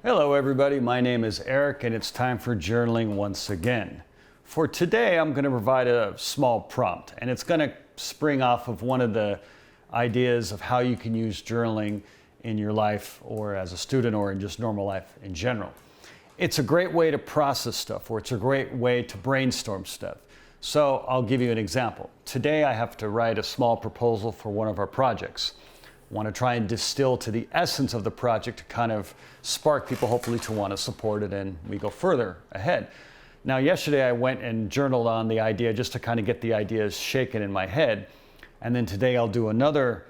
Hello everybody, my name is Eric and it's time for journaling once again. For today I'm going to provide a small prompt and it's going to spring off of one of the ideas of how you can use journaling in your life or as a student or in just normal life in general. It's a great way to process stuff or it's a great way to brainstorm stuff. So I'll give you an example. Today I have to write a small proposal for one of our projects. Want to try and distill to the essence of the project to kind of spark people hopefully to want to support it and we go further ahead. Now yesterday I went and journaled on the idea just to kind of get the ideas shaken in my head, and then today I'll do another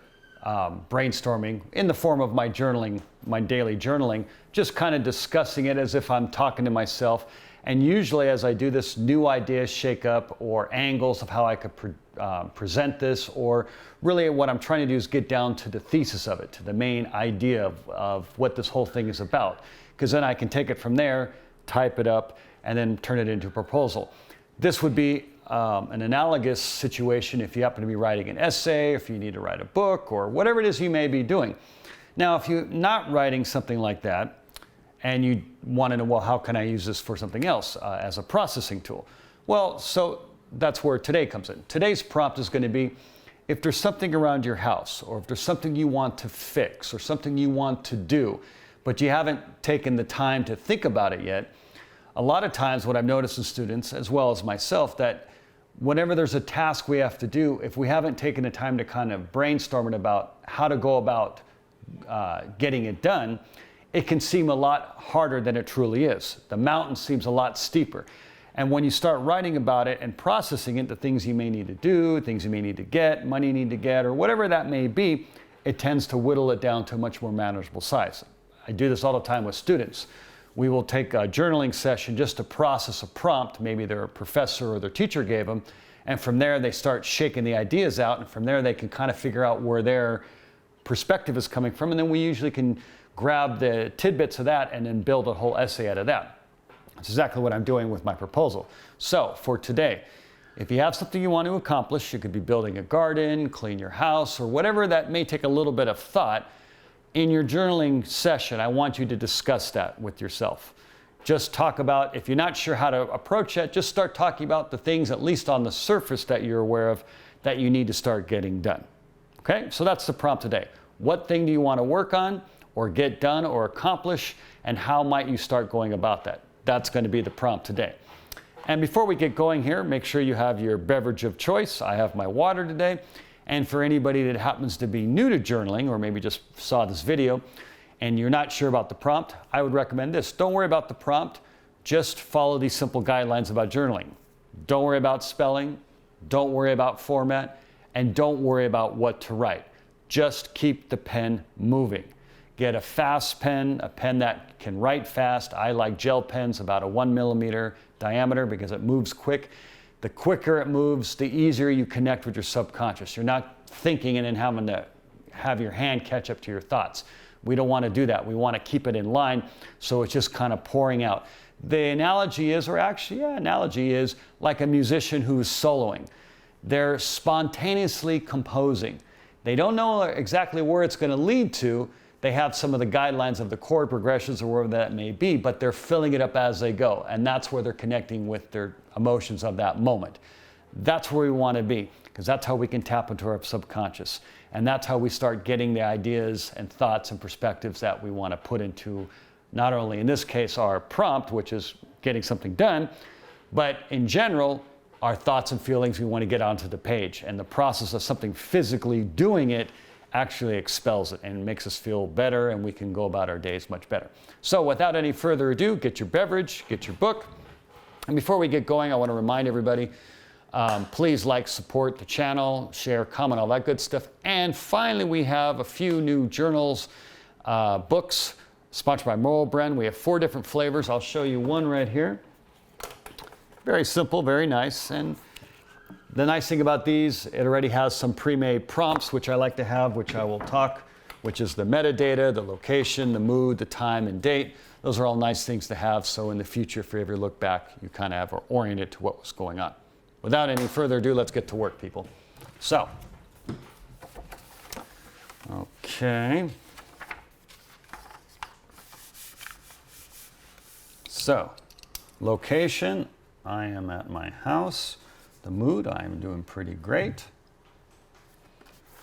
brainstorming in the form of my journaling, my daily journaling, just kind of discussing it as if I'm talking to myself. And usually as I do this, new ideas shake up or angles of how I could present this, or really what I'm trying to do is get down to the thesis of it, to the main idea of what this whole thing is about. Because then I can take it from there, type it up, and then turn it into a proposal. This would be an analogous situation if you happen to be writing an essay, if you need to write a book, or whatever it is you may be doing. Now, if you're not writing something like that, and you want to know, well, how can I use this for something else as a processing tool? Well, so that's where today comes in. Today's prompt is going to be, if there's something around your house, or if there's something you want to fix, or something you want to do, but you haven't taken the time to think about it yet. A lot of times what I've noticed in students, as well as myself, that whenever there's a task we have to do, if we haven't taken the time to kind of brainstorm it about how to go about getting it done, it can seem a lot harder than it truly is. The mountain seems a lot steeper. And when you start writing about it and processing it, the things you may need to do, things you may need to get, money you need to get, or whatever that may be, it tends to whittle it down to a much more manageable size. I do this all the time with students. We will take a journaling session just to process a prompt, maybe their professor or their teacher gave them, and from there they start shaking the ideas out, and from there they can kind of figure out where their perspective is coming from, and then we usually can grab the tidbits of that and then build a whole essay out of that. That's exactly what I'm doing with my proposal. So for today, if you have something you want to accomplish, you could be building a garden, clean your house, or whatever that may take a little bit of thought. In your journaling session, I want you to discuss that with yourself. Just talk about, if you're not sure how to approach that, just start talking about the things, at least on the surface, that you're aware of that you need to start getting done. Okay, so that's the prompt today. What thing do you want to work on, or get done, or accomplish, and how might you start going about that? That's going to be the prompt today. And before we get going here, make sure you have your beverage of choice. I have my water today. And for anybody that happens to be new to journaling, or maybe just saw this video, and you're not sure about the prompt, I would recommend this. Don't worry about the prompt. Just follow these simple guidelines about journaling. Don't worry about spelling. Don't worry about format. And don't worry about what to write. Just keep the pen moving. Get a fast pen, a pen that can write fast. I like gel pens, about a 1 millimeter diameter, because it moves quick. The quicker it moves, the easier you connect with your subconscious. You're not thinking and then having to have your hand catch up to your thoughts. We don't want to do that. We want to keep it in line, so it's just kind of pouring out. The analogy is, analogy is like a musician who's soloing. They're spontaneously composing. They don't know exactly where it's going to lead to. They have some of the guidelines of the chord progressions or wherever that may be, but they're filling it up as they go. And that's where they're connecting with their emotions of that moment. That's where we want to be, because that's how we can tap into our subconscious. And that's how we start getting the ideas and thoughts and perspectives that we want to put into, not only in this case, our prompt, which is getting something done, but in general, our thoughts and feelings we want to get onto the page. And the process of something physically doing it actually expels it and makes us feel better, and we can go about our days much better. So without any further ado, get your beverage, get your book. And before we get going, I want to remind everybody, please like, support the channel, share, comment, all that good stuff. And finally, we have a few new journals, books, sponsored by Moral Brand. We have 4 different flavors. I'll show you one right here. Very simple, very nice. And the nice thing about these, it already has some pre-made prompts, which I like to have, which I will talk, which is the metadata, the location, the mood, the time, and date. Those are all nice things to have, so in the future, if you ever look back, you kind of are oriented to what was going on. Without any further ado, let's get to work, people. So, okay. So, location, I am at my house. The mood, I am doing pretty great.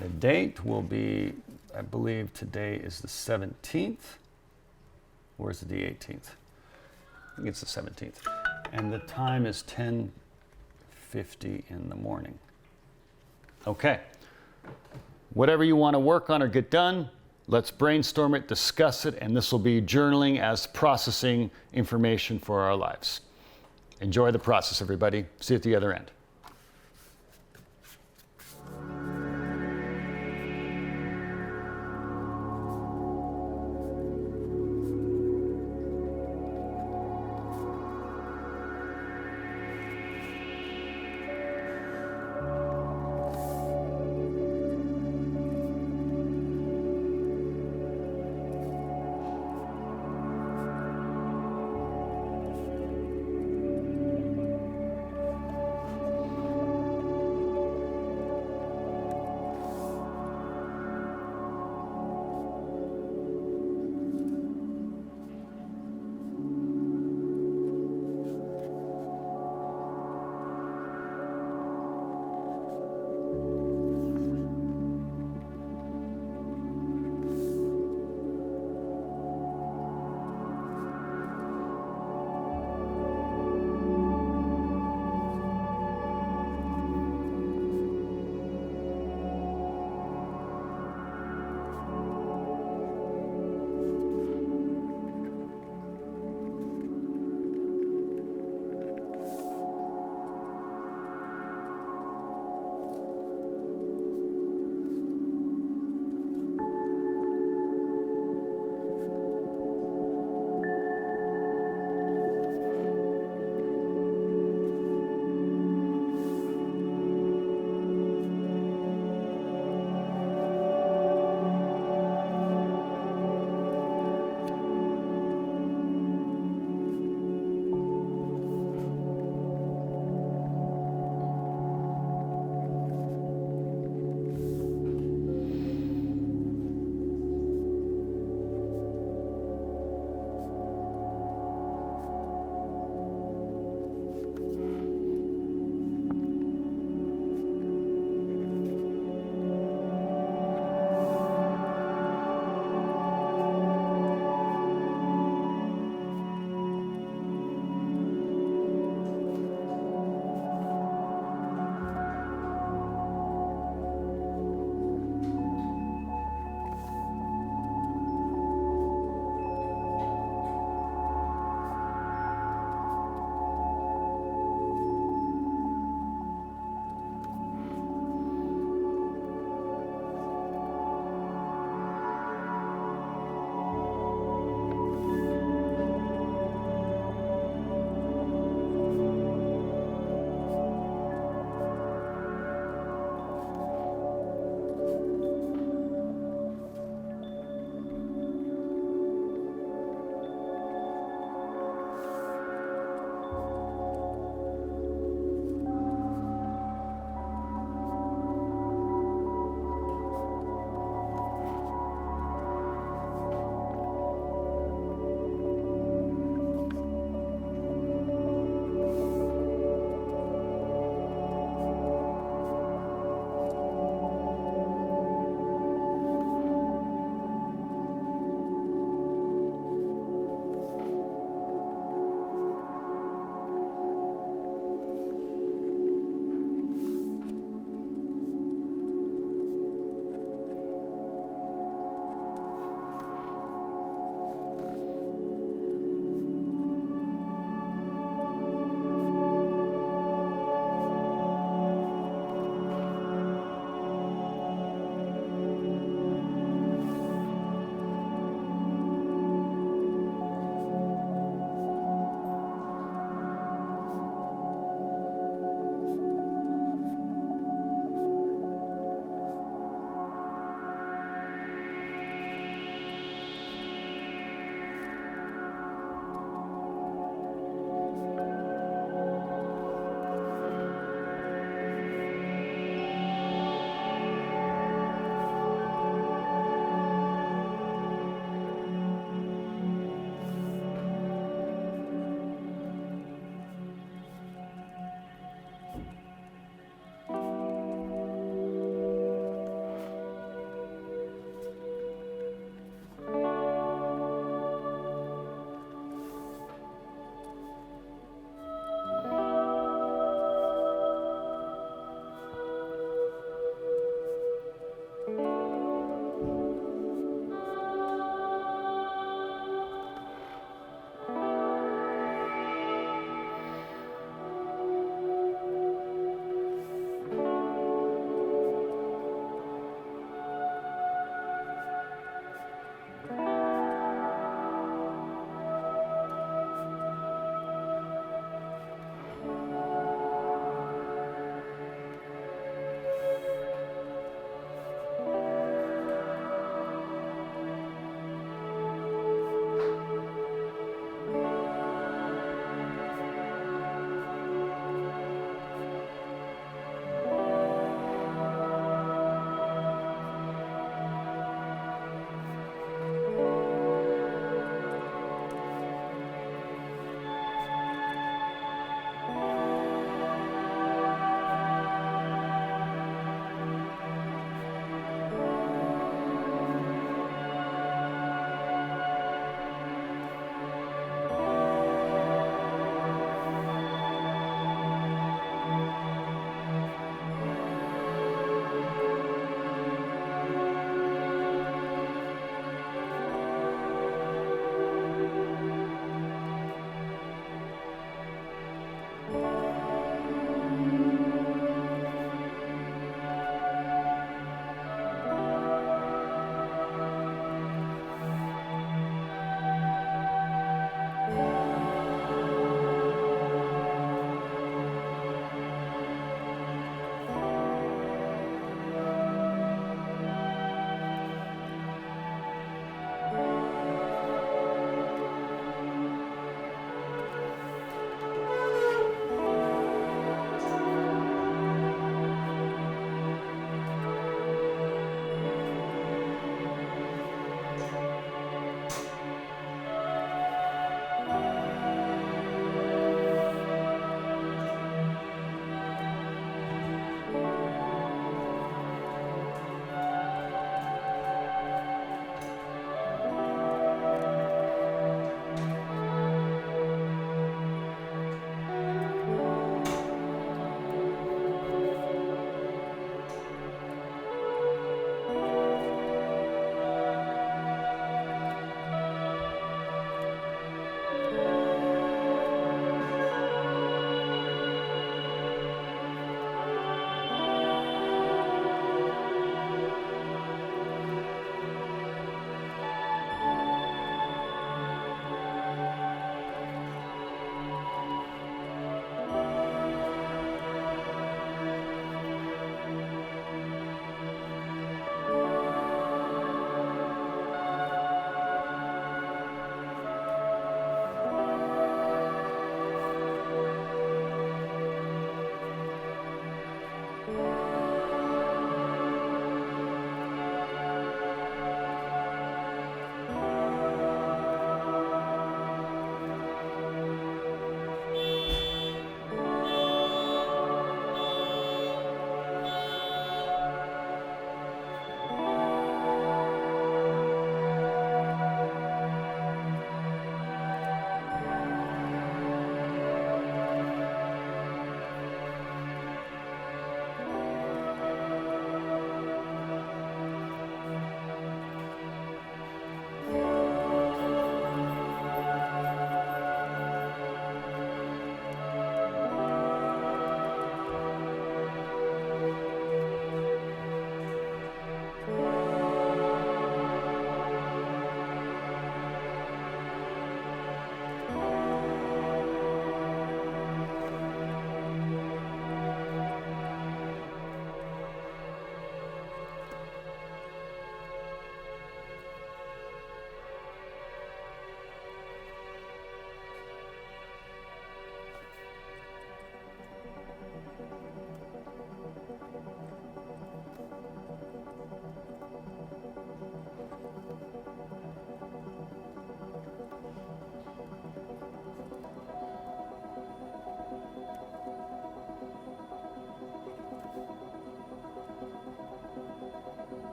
The date will be, I believe today is the 17th. Or is it the 18th? I think it's the 17th. And the time is 10:50 in the morning. Okay. Whatever you want to work on or get done, let's brainstorm it, discuss it, and this will be journaling as processing information for our lives. Enjoy the process, everybody. See you at the other end.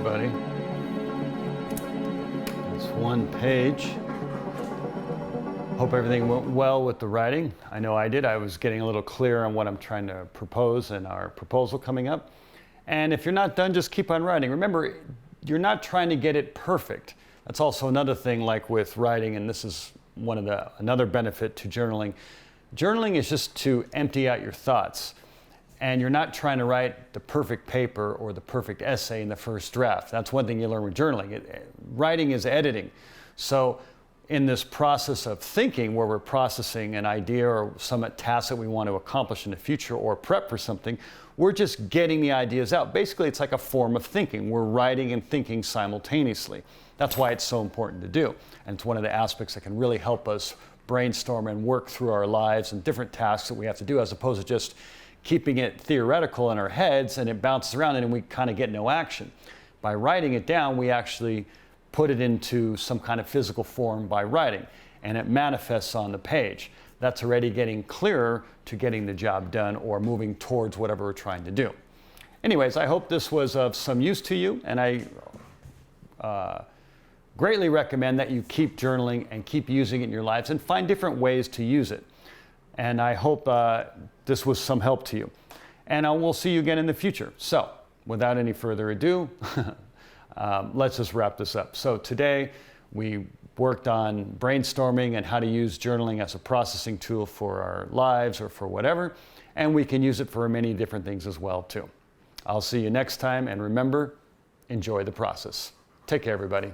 everybody. That's one page. Hope everything went well with the writing. I know I did. I was getting a little clearer on what I'm trying to propose in our proposal coming up. And if you're not done, just keep on writing. Remember, you're not trying to get it perfect. That's also another thing, like with writing, and this is another benefit to journaling. Journaling is just to empty out your thoughts. And you're not trying to write the perfect paper or the perfect essay in the first draft. That's one thing you learn with journaling. Writing is editing. So in this process of thinking, where we're processing an idea or some task that we want to accomplish in the future or prep for something, we're just getting the ideas out. Basically, it's like a form of thinking. We're writing and thinking simultaneously. That's why it's so important to do. And it's one of the aspects that can really help us brainstorm and work through our lives and different tasks that we have to do, as opposed to just keeping it theoretical in our heads and it bounces around and we kind of get no action. By writing it down, we actually put it into some kind of physical form by writing, and it manifests on the page. That's already getting clearer to getting the job done or moving towards whatever we're trying to do. Anyways, I hope this was of some use to you, and I greatly recommend that you keep journaling and keep using it in your lives and find different ways to use it. And I hope this was some help to you. And we'll see you again in the future. So, without any further ado, let's just wrap this up. So today we worked on brainstorming and how to use journaling as a processing tool for our lives or for whatever, and we can use it for many different things as well too. I'll see you next time, and remember, enjoy the process. Take care, everybody.